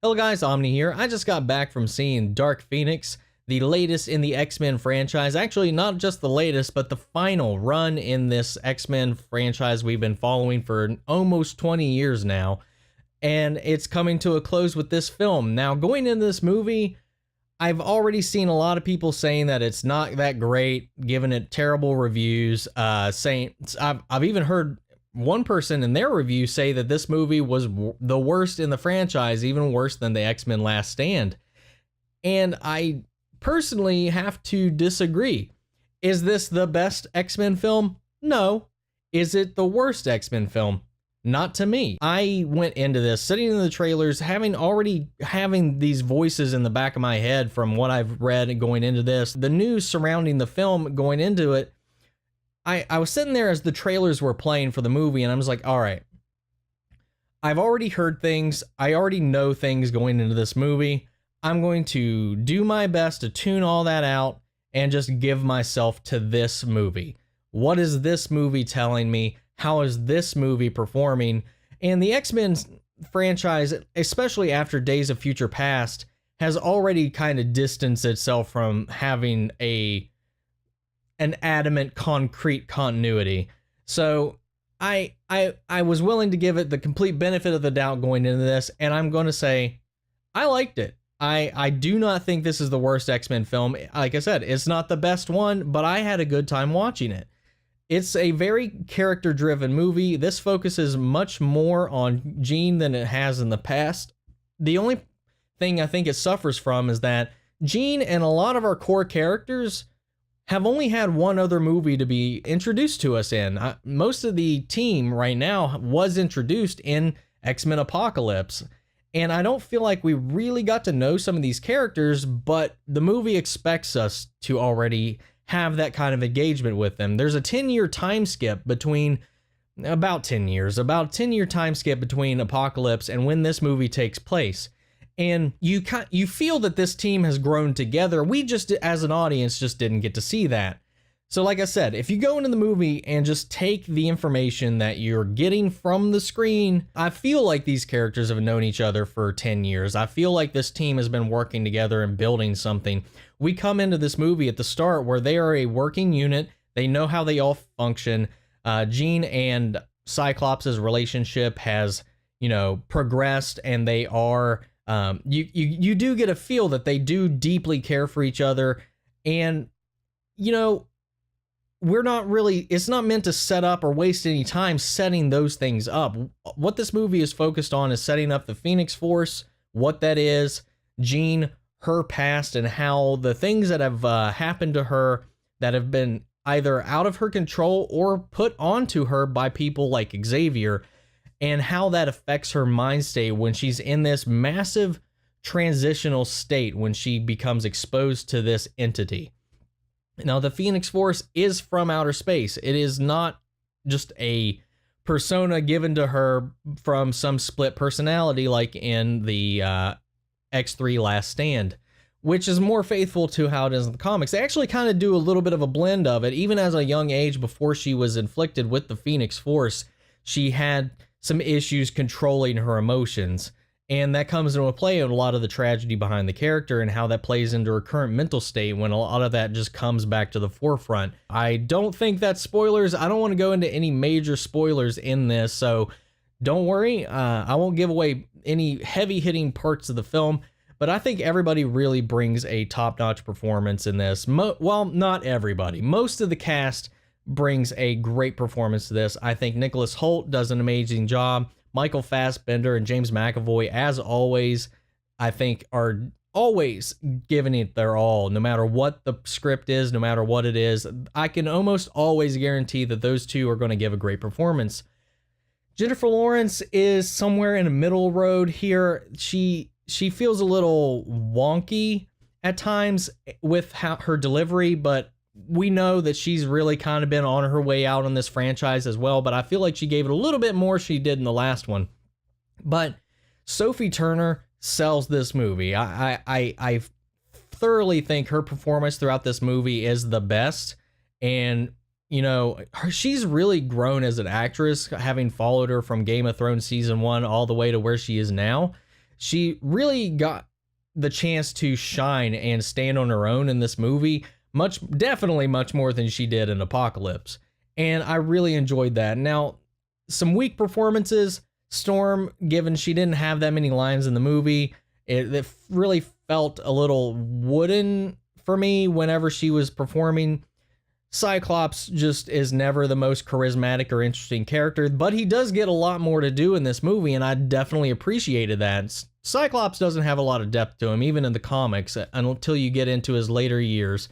Hello guys, Omni here. I just got back from seeing Dark Phoenix, the latest in the X-Men franchise. Actually, not just the latest, but the final run in this X-Men franchise we've been following for almost 20 years now. And it's coming to a close with this film. Now, going into this movie, I've already seen a lot of people saying that it's not that great, giving it terrible reviews, saying I've even heard one person in their review say that this movie was the worst in the franchise, even worse than the X-Men Last Stand. And I personally have to disagree. Is this the best X-Men film? No. Is it the worst X-Men film? Not to me. I went into this sitting in the trailers, having these voices in the back of my head from what I've read going into this, the news surrounding the film going into it. I was sitting there as the trailers were playing for the movie, and I was like, all right, I've already heard things. I already know things going into this movie. I'm going to do my best to tune all that out and just give myself to this movie. What is this movie telling me? How is this movie performing? And the X-Men franchise, especially after Days of Future Past, has already kind of distanced itself from having an adamant, concrete continuity. So I was willing to give it the complete benefit of the doubt going into this, and I'm going to say I liked it. I do not think this is the worst X-Men film. Like I said, it's not the best one, but I had a good time watching it. It's a very character-driven movie. This focuses much more on Jean than it has in the past. The only thing I think it suffers from is that Jean and a lot of our core characters have only had one other movie to be introduced to us in. Most of the team right now was introduced in X-Men Apocalypse, and I don't feel like we really got to know some of these characters, but the movie expects us to already have that kind of engagement with them. There's a 10-year time skip between, about 10 years, about a 10-year time skip between Apocalypse and when this movie takes place. And you feel that this team has grown together. We just, as an audience, just didn't get to see that. So like I said, if you go into the movie and just take the information that you're getting from the screen, I feel like these characters have known each other for 10 years. I feel like this team has been working together and building something. We come into this movie at the start where they are a working unit. They know how they all function. Jean and Cyclops' relationship has, progressed, and they are... You do get a feel that they do deeply care for each other, and it's not meant to set up or waste any time setting those things up. What this movie is focused on is setting up the Phoenix Force, what that is, Jean, her past, and how the things that have happened to her that have been either out of her control or put onto her by people like Xavier, and how that affects her mind state when she's in this massive transitional state when she becomes exposed to this entity. Now, the Phoenix Force is from outer space. It is not just a persona given to her from some split personality like in the X3 Last Stand, which is more faithful to how it is in the comics. They actually kind of do a little bit of a blend of it. Even as a young age, before she was inflicted with the Phoenix Force, she had some issues controlling her emotions, and that comes into play in a lot of the tragedy behind the character and how that plays into her current mental state when a lot of that just comes back to the forefront. I don't think that's spoilers. I don't want to go into any major spoilers in this, so don't worry. I won't give away any heavy-hitting parts of the film, but I think everybody really brings a top-notch performance in this. Well, not everybody. Most of the cast brings a great performance to this. I think Nicholas Hoult does an amazing job. Michael Fassbender and James McAvoy, as always, I think are always giving it their all, no matter what the script is, no matter what it is. I can almost always guarantee that those two are going to give a great performance. Jennifer Lawrence is somewhere in a middle road here. She feels a little wonky at times with her delivery, but we know that she's really kind of been on her way out on this franchise as well, but I feel like she gave it a little bit more she did in the last one. But Sophie Turner sells this movie. I thoroughly think her performance throughout this movie is the best, and she's really grown as an actress, having followed her from Game of Thrones season 1 all the way to where she is now. she really got the chance to shine and stand on her own in this movie, definitely much more than she did in Apocalypse. And I really enjoyed that. Now, some weak performances, Storm, given she didn't have that many lines in the movie, it really felt a little wooden for me whenever she was performing. Cyclops just is never the most charismatic or interesting character, but he does get a lot more to do in this movie, and I definitely appreciated that. Cyclops doesn't have a lot of depth to him, even in the comics, until you get into his later years,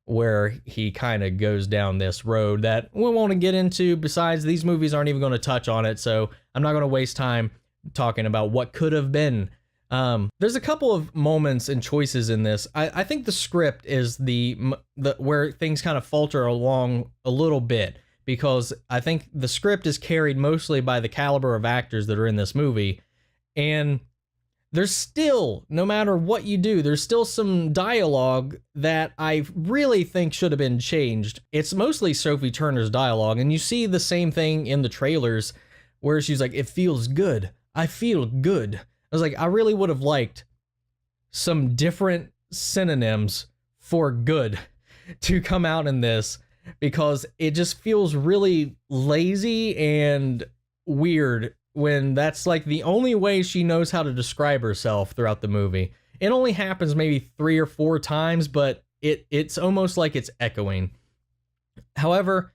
where he kind of goes down this road that we won't get into. Besides, these movies aren't even going to touch on it, so I'm not going to waste time talking about what could have been. There's a couple of moments and choices in this. I think the script is the where things kind of falter along a little bit, because I think the script is carried mostly by the caliber of actors that are in this movie, and there's still, no matter what you do, there's still some dialogue that I really think should have been changed. It's mostly Sophie Turner's dialogue, and you see the same thing in the trailers where she's like, "It feels good. I feel good." I was like, I really would have liked some different synonyms for good to come out in this, because it just feels really lazy and weird when that's like the only way she knows how to describe herself throughout the movie. It only happens maybe 3 or 4 times, but it's almost like it's echoing. However,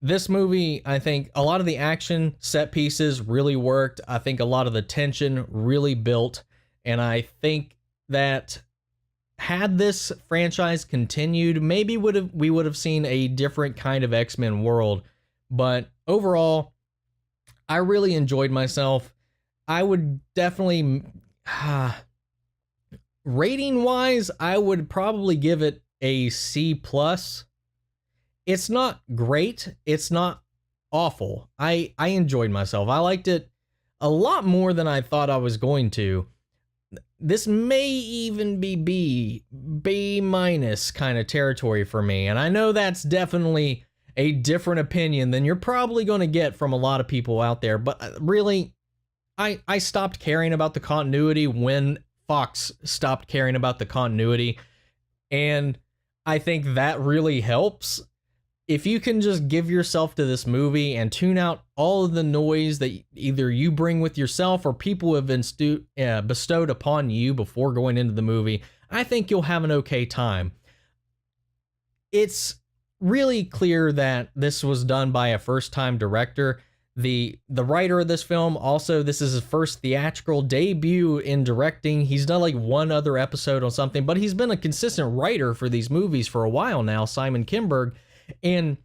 this movie, I think a lot of the action set pieces really worked. I think a lot of the tension really built, and I think that had this franchise continued, maybe we would have seen a different kind of X-Men world. But overall, I really enjoyed myself. I would definitely, rating wise, I would probably give it a C+. It's not great. It's not awful. I enjoyed myself. I liked it a lot more than I thought I was going to. This may even be B minus kind of territory for me. And I know that's definitely a different opinion than you're probably going to get from a lot of people out there. But really, I stopped caring about the continuity when Fox stopped caring about the continuity. And I think that really helps. If you can just give yourself to this movie and tune out all of the noise that either you bring with yourself or people have been bestowed upon you before going into the movie, I think you'll have an okay time. It's really clear that this was done by a first-time director. The writer of this film, also, this is his first theatrical debut in directing. He's done like one other episode on something, but he's been a consistent writer for these movies for a while now, Simon Kinberg. And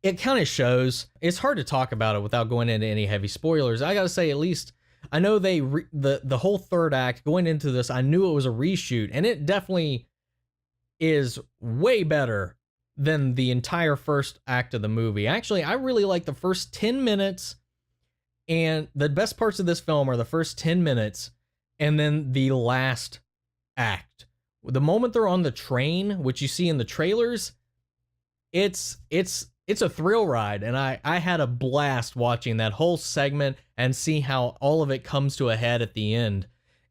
it kind of shows. It's hard to talk about it without going into any heavy spoilers. I gotta say, at least I know the whole third act going into this, I knew it was a reshoot, and it definitely is way better than the entire first act of the movie. Actually, I really like the first 10 minutes, and the best parts of this film are the first 10 minutes and then the last act. The moment they're on the train, which you see in the trailers, it's a thrill ride, and I had a blast watching that whole segment and see how all of it comes to a head at the end.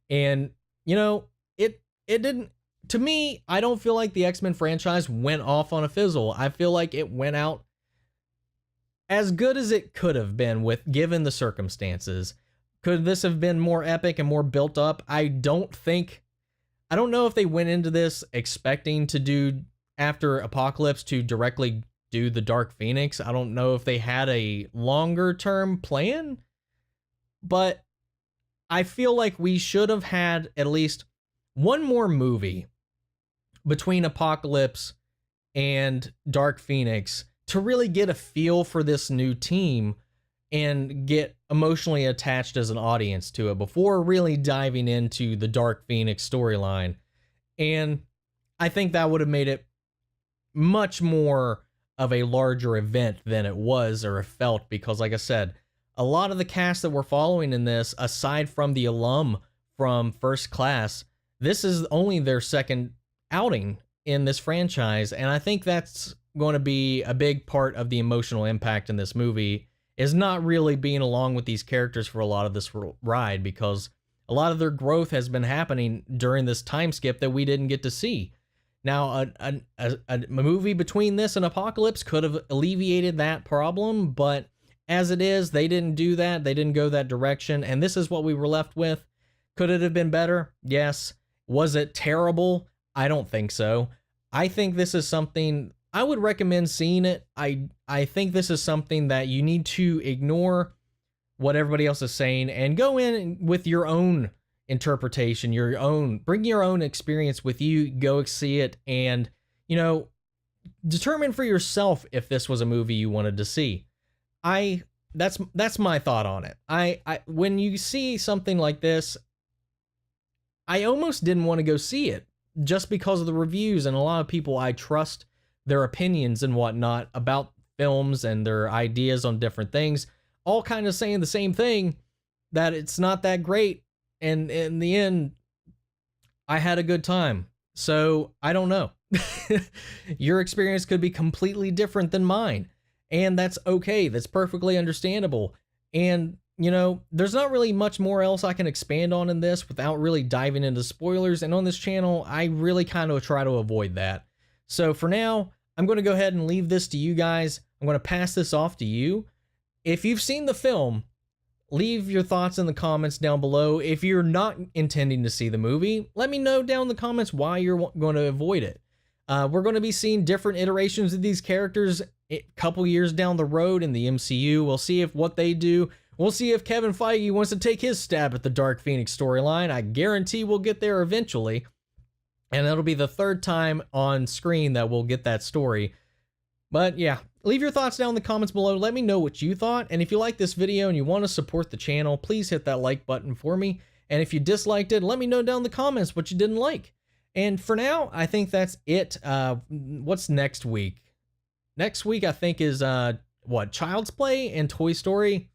And you know, it didn't, to me, I don't feel like the X-Men franchise went off on a fizzle. I feel like it went out as good as it could have been given the circumstances. Could this have been more epic and more built up? I don't know if they went into this expecting to do, after Apocalypse, to directly do the Dark Phoenix. I don't know if they had a longer term plan, but I feel like we should have had at least one more movie between Apocalypse and Dark Phoenix to really get a feel for this new team and get emotionally attached as an audience to it before really diving into the Dark Phoenix storyline. And I think that would have made it much more of a larger event than it was or it felt, because like I said, a lot of the cast that we're following in this, aside from the alum from First Class, this is only their second outing in this franchise, and I think that's going to be a big part of the emotional impact in this movie, is not really being along with these characters for a lot of this ride, because A lot of their growth has been happening during this time skip that we didn't get to see. Now, a movie between this and Apocalypse could have alleviated that problem, but as it is, they didn't do that. They didn't go that direction, and this is what we were left with. Could it have been better? Yes. Was it terrible? I don't think so. I think this is something I would recommend seeing it. I think this is something that you need to ignore what everybody else is saying and go in with your own interpretation, bring your own experience with you, go see it, and, you know, determine for yourself if this was a movie you wanted to see. That's my thought on it. I when you see something like this, I almost didn't want to go see it just because of the reviews, and a lot of people I trust their opinions and whatnot about films and their ideas on different things, all kind of saying the same thing, that it's not that great. And in the end, I had a good time. So I don't know. Your experience could be completely different than mine. And that's okay. That's perfectly understandable. And, you know, there's not really much more else I can expand on in this without really diving into spoilers. And on this channel, I really kind of try to avoid that. So for now, I'm going to go ahead and leave this to you guys. I'm going to pass this off to you. If you've seen the film, leave your thoughts in the comments down below. If you're not intending to see the movie, let me know down in the comments why you're going to avoid it. We're going to be seeing different iterations of these characters a couple years down the road in the MCU. We'll see if what they do. We'll see if Kevin Feige wants to take his stab at the Dark Phoenix storyline. I guarantee we'll get there eventually. And that'll be the third time on screen that we'll get that story. But yeah, leave your thoughts down in the comments below. Let me know what you thought. And if you like this video and you want to support the channel, please hit that like button for me. And if you disliked it, let me know down in the comments what you didn't like. And for now, I think that's it. What's next week? Next week, I think, is Child's Play and Toy Story.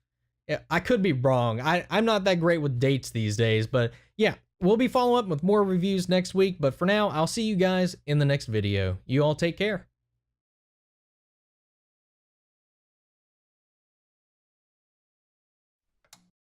Yeah, I could be wrong. I'm not that great with dates these days. But yeah, we'll be following up with more reviews next week. But for now, I'll see you guys in the next video. You all take care.